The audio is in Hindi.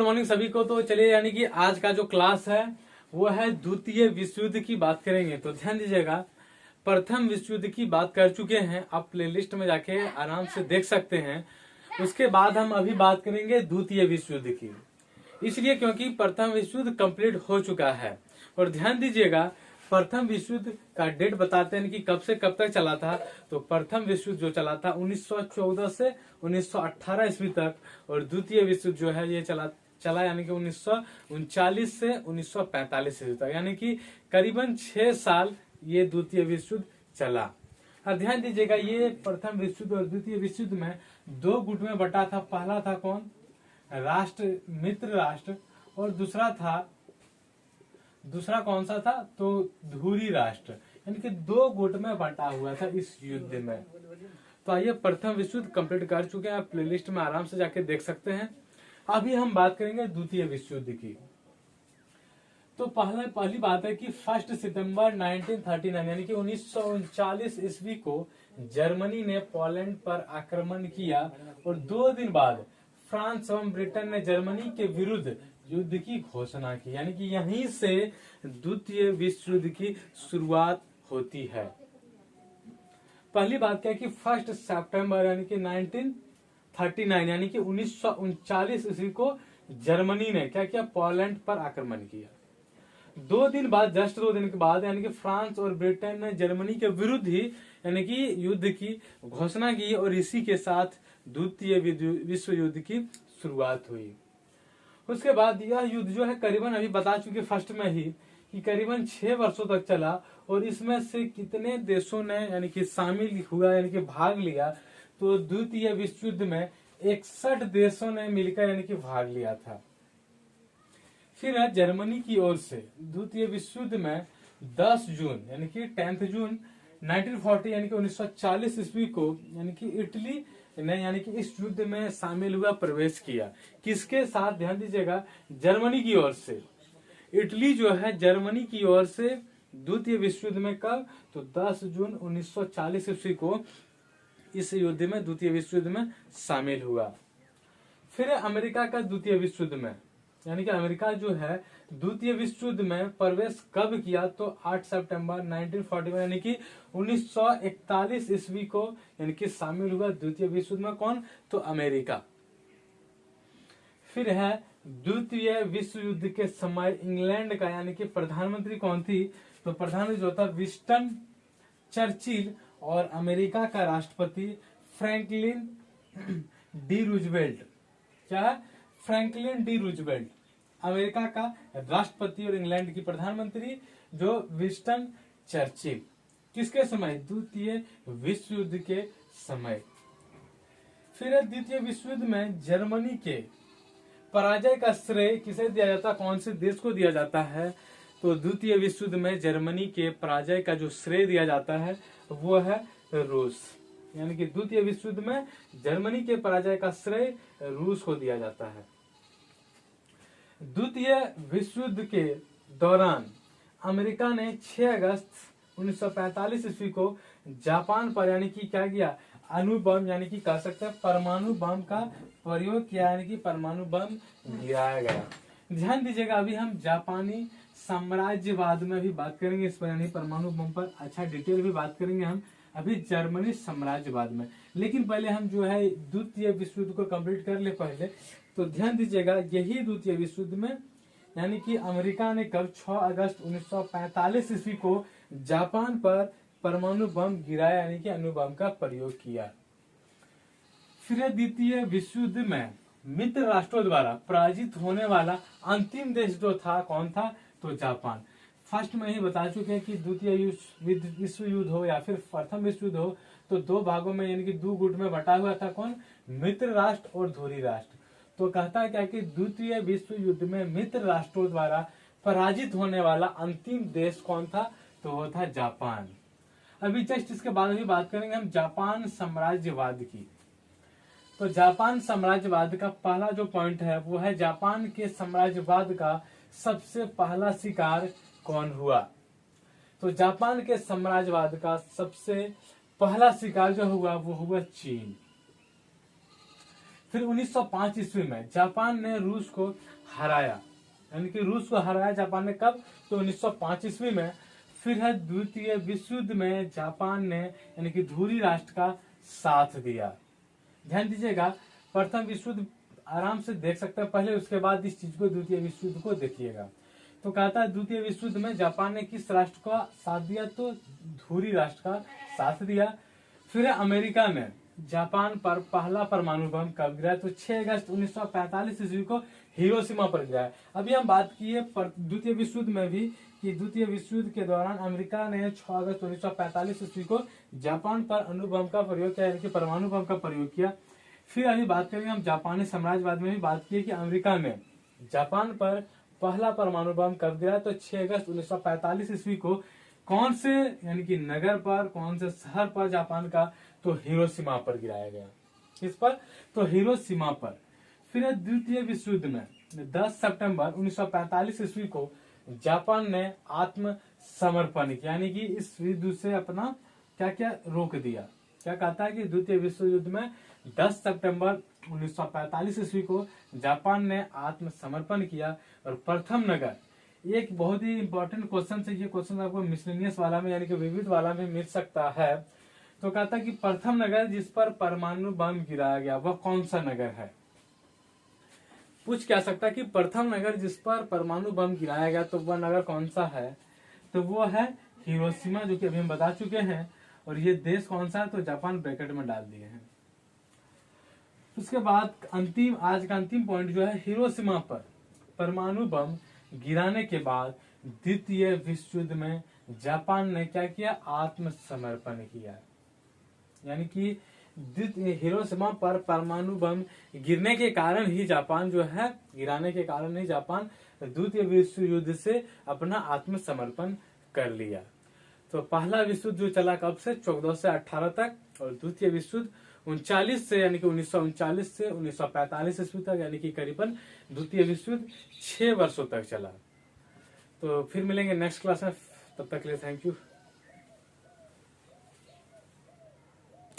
गुड मॉर्निंग सभी को। तो चलिए, यानी कि आज का जो क्लास है वो है द्वितीय विश्व युद्ध की बात करेंगे। तो ध्यान दीजिएगा, प्रथम विश्व युद्ध की बात कर चुके हैं, आप प्लेलिस्ट में जाके आराम से देख सकते हैं। उसके बाद हम अभी बात करेंगे द्वितीय विश्व युद्ध की, इसलिए क्योंकि प्रथम विश्व युद्ध कंप्लीट हो चुका है। और ध्यान दीजिएगा, प्रथम विश्व युद्ध का डेट बताते हैं कि कब से कब तक चला था। तो प्रथम विश्व युद्ध जो चला था 1914 से 1918 ईस्वी तक, और द्वितीय विश्व युद्ध जो है ये चला यानी कि 1939 से 1945 ईस्वी तक, यानी कि करीबन 6 साल ये द्वितीय विश्व युद्ध चला। और ध्यान दीजिएगा, ये प्रथम विश्व युद्ध और द्वितीय विश्व युद्ध में दो गुट में बटा था। पहला था कौन? राष्ट्र, मित्र राष्ट्र, और दूसरा कौन सा था? तो धुरी राष्ट्र, यानी कि दो गुट में बटा हुआ था इस युद्ध में। तो आइए, प्रथम विश्व युद्ध कंप्लीट कर चुके हैं, आप प्लेलिस्ट में आराम से जाके देख सकते हैं। अभी हम बात करेंगे द्वितीय विश्व युद्ध की। तो पहली बात है कि 1 सितंबर 1939 यानी कि 1939 ईस्वी को जर्मनी ने पोलैंड पर आक्रमण किया, और 2 दिन बाद फ्रांस एवं ब्रिटेन ने जर्मनी के विरुद्ध युद्ध की घोषणा की, यानी कि यहीं से द्वितीय विश्व युद्ध की शुरुआत होती है। पहली बात क्या है कि 1 सितंबर यानी कि 1939 यानी कि 1939 ईस्वी को जर्मनी ने क्या किया? पोलैंड पर आक्रमण किया। 2 दिन बाद, जस्ट 2 दिन के बाद, यानी कि फ्रांस और ब्रिटेन ने जर्मनी के विरुद्ध ही यानी कि युद्ध की घोषणा की, और इसी के साथ द्वितीय विश्व युद्ध की शुरुआत हुई। उसके बाद यह युद्ध जो है करीबन, अभी बता चुके फर्स्ट में ही, कि करीबन 6 वर्षों तक चला, और इसमें से कितने देशों ने यानी कि शामिल हुआ यानी कि भाग लिया? तो द्वितीय विश्व युद्ध में 61 देशों ने मिलकर यानी कि भाग लिया था। फिर है जर्मनी की ओर से द्वितीय विश्व युद्ध में 10 जून यानी कि 10 जून 1940 यानी कि 1940 ईस्वी को यानी कि इटली ने यानी कि इस युद्ध में शामिल हुआ, प्रवेश किया। किसके साथ? ध्यान दीजिएगा, जर्मनी की ओर से। इटली जो है जर्मनी की ओर से द्वितीय विश्व युद्ध में कब? तो 10 जून 1940 ईस्वी को इस युद्ध में, द्वितीय विश्व युद्ध में शामिल हुआ। फिर अमेरिका का द्वितीय विश्व युद्ध में, यानी कि अमेरिका जो है द्वितीय विश्व युद्ध में प्रवेश कब किया? तो 8 सितंबर 1941 यानी कि 1941 ईस्वी को यानी कि शामिल हुआ द्वितीय विश्व युद्ध में। कौन? तो अमेरिका। फिर है द्वितीय विश्व युद्ध के समय इंग्लैंड का यानी कि प्रधानमंत्री कौन थी? तो प्रधानमंत्री जो था विंस्टन चर्चिल, और अमेरिका का राष्ट्रपति फ्रैंकलिन डी रूजवेल्ट। क्या है? फ्रैंकलिन डी रूजवेल्ट अमेरिका का राष्ट्रपति, और इंग्लैंड की प्रधानमंत्री जो विंस्टन चर्चिल। किसके समय? द्वितीय विश्व युद्ध के समय। फिर द्वितीय विश्व युद्ध में जर्मनी के पराजय का श्रेय किसे दिया जाता? कौन से देश को दिया जाता है? तो द्वितीय विश्व युद्ध में जर्मनी के पराजय का जो श्रेय दिया जाता है वो है रूस, यानी कि द्वितीय विश्व युद्ध में जर्मनी के पराजय का श्रेय रूस को दिया जाता है। द्वितीय विश्व युद्ध के दौरान अमेरिका ने 6 अगस्त 1945 ईस्वी को जापान पर यानी कि क्या किया? अणु बम यानी कि कह सकते हैं परमाणु बम का प्रयोग किया, यानी कि परमाणु बम गिराया गया। ध्यान दीजिएगा, अभी हम जापानी साम्राज्यवाद में भी बात करेंगे इस पर, यानी परमाणु बम पर अच्छा डिटेल भी बात करेंगे हम अभी जर्मनी साम्राज्यवाद में। लेकिन पहले हम जो है द्वितीय विश्व युद्ध को कंप्लीट कर ले पहले। तो ध्यान दीजिएगा, यही द्वितीय विश्व युद्ध में यानी कि अमेरिका ने कब 6 अगस्त 1945 ईस्वी को जापान पर परमाणु बम गिराया, यानी कि अणु बम का प्रयोग किया। फिर द्वितीय विश्व युद्ध में मित्र राष्ट्रों द्वारा पराजित होने वाला अंतिम देश जो था, कौन था? तो जापान। फर्स्ट में ही बता चुके हैं कि द्वितीय विश्व युद्ध हो या फिर प्रथम विश्व युद्ध हो, तो 2 भागों में यानी कि 2 गुट में बटा हुआ था। कौन? मित्र राष्ट्र और धुरी राष्ट्र। तो कहता है क्या कि द्वितीय विश्व युद्ध में मित्र राष्ट्रों द्वारा पराजित होने वाला अंतिम देश कौन था? तो वो था जापान। अभी जस्ट इसके बाद भी बात करेंगे हम जापान साम्राज्यवाद की। तो जापान साम्राज्यवाद का पहला जो पॉइंट है वो है जापान के साम्राज्यवाद का सबसे पहला शिकार कौन हुआ? तो जापान के साम्राज्यवाद का सबसे पहला शिकार जो हुआ वो हुआ चीन। फिर 1905 ईस्वी में जापान ने रूस को हराया, यानी कि रूस को हराया जापान ने कब, तो 1905 ईस्वी में। फिर है द्वितीय विश्व युद्ध में जापान ने यानी कि धुरी राष्ट्र का साथ दिया। ध्यान दीजिएगा, प्रथम विश्व युद्ध आराम से देख सकते हैं पहले, उसके बाद इस चीज को द्वितीय विश्व युद्ध को देखिएगा। तो कहता है द्वितीय विश्व युद्ध में जापान ने किस राष्ट्र का साथ दिया, तो धुरी राष्ट्र का साथ दिया। फिर अमेरिका ने जापान पर पहला परमाणु बम कब गिराया, तो 6 अगस्त 1945 ईस्वी को हिरोशिमा पर गिराया। अभी हम बात किए द्वितीय विश्व युद्ध में भी कि द्वितीय विश्व युद्ध के दौरान अमेरिका ने 6 अगस्त 1945 ईस्वी को जापान पर अणु बम का प्रयोग किया, यानी कि परमाणु बम का प्रयोग किया। फिर अभी बात करेंगे हम जापानी साम्राज्यवाद में भी बात की कि अमेरिका ने जापान पर पहला परमाणु बम कब गिराया, तो 6 अगस्त 1945 ईस्वी को कौन से यानी कि नगर पर, कौन से शहर पर जापान का, तो हिरोशिमा पर गिराया गया। किस पर, तो हिरोशिमा पर। फिर द्वितीय विश्व युद्ध में 10 सितंबर 1945 ईस्वी को जापान ने आत्मसमर्पण किया, यानी कि इस युद्ध से अपना क्या क्या रोक दिया। क्या कहता है कि द्वितीय विश्व युद्ध में 10 सितंबर 1945 ईस्वी को जापान ने आत्मसमर्पण किया। और प्रथम नगर, एक बहुत ही इंपॉर्टेंट क्वेश्चन है, ये क्वेश्चन आपको मिसलेनियस वाला में यानी कि विविध वाला में मिल सकता है। तो कहता है कि प्रथम नगर जिस पर परमाणु बम गिराया गया वह कौन सा नगर है। पूछ क्या सकता है कि प्रथम नगर जिस पर परमाणु बम गिराया गया तो वह नगर कौन सा है, तो वो है हिरोशिमा, जो कि अभी हम बता चुके हैं। और ये देश कौन सा है, तो जापान ब्रैकेट में डाल दिए हैं। उसके बाद अंतिम, आज का अंतिम पॉइंट जो है, हिरोशिमा पर परमाणु बम गिराने के बाद द्वितीय विश्व युद्ध में जापान ने क्या किया, आत्मसमर्पण किया। यानी कि हिरोशिमा पर परमाणु बम गिरने के कारण ही जापान जो है, गिराने के कारण ही जापान द्वितीय विश्व युद्ध से अपना आत्मसमर्पण कर लिया। तो पहला विश्व युद्ध जो चला कब से, 14 से 18 तक, और द्वितीय विश्व युद्ध 39 से यानी कि 1939 से 1945 ईस्वी तक, यानी कि करीबन द्वितीय विश्व युद्ध 6 वर्षों तक चला। तो फिर मिलेंगे नेक्स्ट क्लास में, तब तक के लिए थैंक यू।